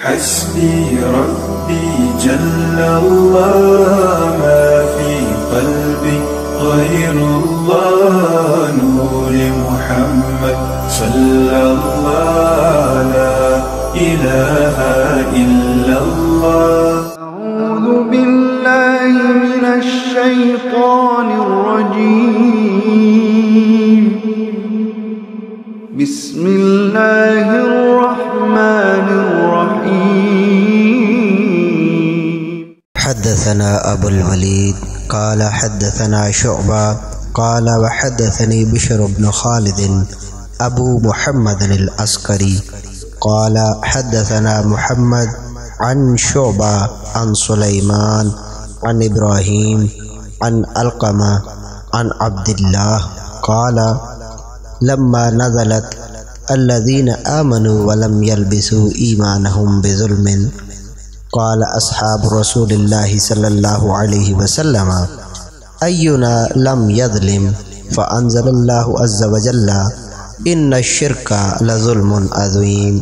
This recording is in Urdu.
حسبي ربي جل الله ما في قلبي غير الله نور محمد صلى الله لا إله إلا الله. أعوذ بالله من الشيطان الرجيم. بسم الله الرحمن الرحيم. حدثنا أبو الوليد قال حدثنا شعبة قال وحدثني بشر بن خالد أبو محمد العسكري قال حدثنا محمد عن شعبة عن سليمان عن إبراهيم عن علقمة عن عبد الله قال لما نزلت الذين آمنوا ولم يلبسوا إيمانهم بظلم قال أصحاب رسول الله صلى الله عليه وسلم أينا لم يظلم فأنزل الله عز وجل إن الشرك لظلم عظيم.